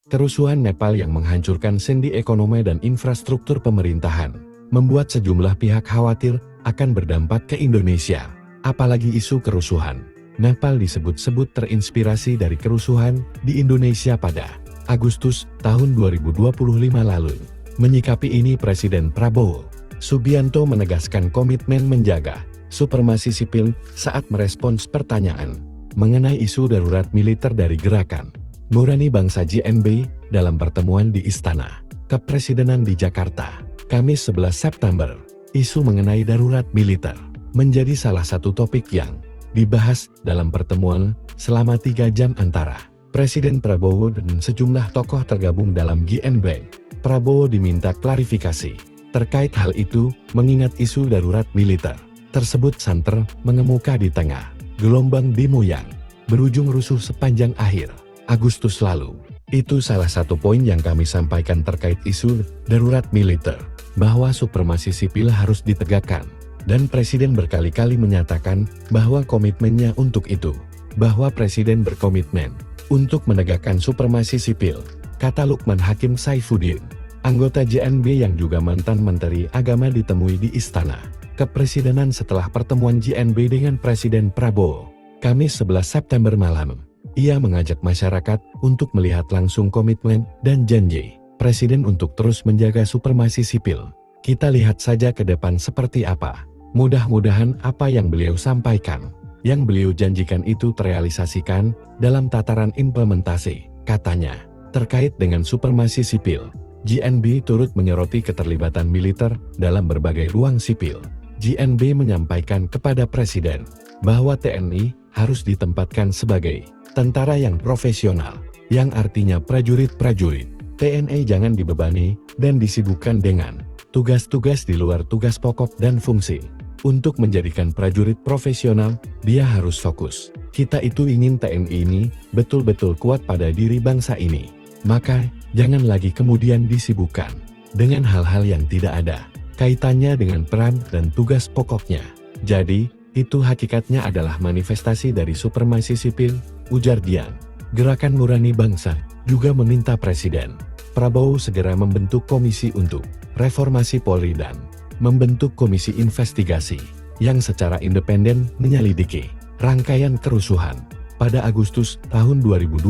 Kerusuhan Nepal yang menghancurkan sendi ekonomi dan infrastruktur pemerintahan, membuat sejumlah pihak khawatir akan berdampak ke Indonesia. Apalagi isu kerusuhan Nepal disebut-sebut terinspirasi dari kerusuhan di Indonesia pada Agustus tahun 2025 lalu. Menyikapi ini Presiden Prabowo Subianto menegaskan komitmen menjaga supremasi sipil saat merespons pertanyaan mengenai isu darurat militer dari Gerakan Nurani Bangsa GNB dalam pertemuan di Istana Kepresidenan di Jakarta, Kamis 11 September. Isu mengenai darurat militer menjadi salah satu topik yang dibahas dalam pertemuan selama 3 jam antara Presiden Prabowo dan sejumlah tokoh tergabung dalam GNB. Prabowo diminta klarifikasi terkait hal itu, mengingat isu darurat militer tersebut santer mengemuka di tengah gelombang demo yang berujung rusuh sepanjang akhir Agustus lalu. Itu salah satu poin yang kami sampaikan terkait isu darurat militer, bahwa supremasi sipil harus ditegakkan, dan Presiden berkali-kali menyatakan bahwa komitmennya untuk itu, bahwa Presiden berkomitmen untuk menegakkan supremasi sipil, kata Lukman Hakim Saifuddin, anggota GNB yang juga mantan Menteri Agama ditemui di Istana Kepresidenan setelah pertemuan GNB dengan Presiden Prabowo, Kamis 11 September malam. Ia mengajak masyarakat untuk melihat langsung komitmen dan janji Presiden untuk terus menjaga supremasi sipil. Kita lihat saja ke depan seperti apa. Mudah-mudahan apa yang beliau sampaikan, yang beliau janjikan itu terrealisasikan dalam tataran implementasi, katanya. Terkait dengan supremasi sipil, GNB turut menyoroti keterlibatan militer dalam berbagai ruang sipil. GNB menyampaikan kepada Presiden bahwa TNI harus ditempatkan sebagai tentara yang profesional, yang artinya prajurit-prajurit TNI jangan dibebani dan disibukkan dengan tugas-tugas di luar tugas pokok dan fungsi. Untuk menjadikan prajurit profesional, dia harus fokus. Kita itu ingin TNI ini betul-betul kuat pada diri bangsa ini. Maka, jangan lagi kemudian disibukkan dengan hal-hal yang tidak ada kaitannya dengan peran dan tugas pokoknya. Jadi, itu hakikatnya adalah manifestasi dari supremasi sipil, ujar Dian. Gerakan Nurani Bangsa juga meminta Presiden Prabowo segera membentuk komisi untuk reformasi Polri dan membentuk komisi investigasi yang secara independen menyelidiki rangkaian kerusuhan pada Agustus tahun 2025.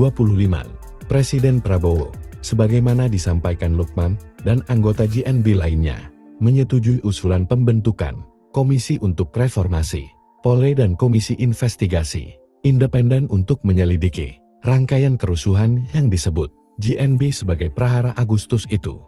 Presiden Prabowo, sebagaimana disampaikan Lukman dan anggota GNB lainnya, menyetujui usulan pembentukan komisi untuk reformasi Polri dan komisi investigasi independen untuk menyelidiki rangkaian kerusuhan yang disebut GNB sebagai prahara Agustus itu.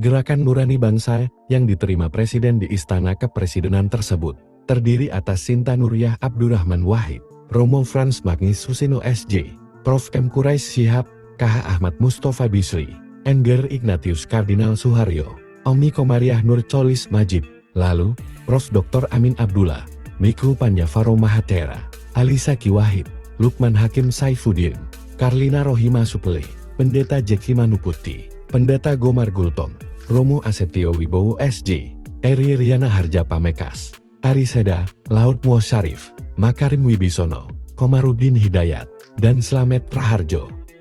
Gerakan Nurani Bangsa yang diterima Presiden di Istana Kepresidenan tersebut terdiri atas Sinta Nuriyah Abdurrahman Wahid, Romo Frans Magnis Susino SJ, Prof. M. Quraish Shihab, KH Ahmad Mustafa Bisri, Engger Ignatius Kardinal Suharyo, Omi Komariah Nur Cholis Majid, lalu Prof. Dr. Amin Abdullah, Miku Panyavaro Mahatera, Alisa Ki Wahid, Lukman Hakim Saifuddin, Karlina Rohima Supele, Pendeta Jeki Manuputi, Pendeta Gomar Gultom, Romo Asetio Wibowo SJ, Eri Riana Harja Pamekas, Ari Seda, Laut Muosyarif, Makarim Wibisono, Komarudin Hidayat, dan Slamet Praharjo.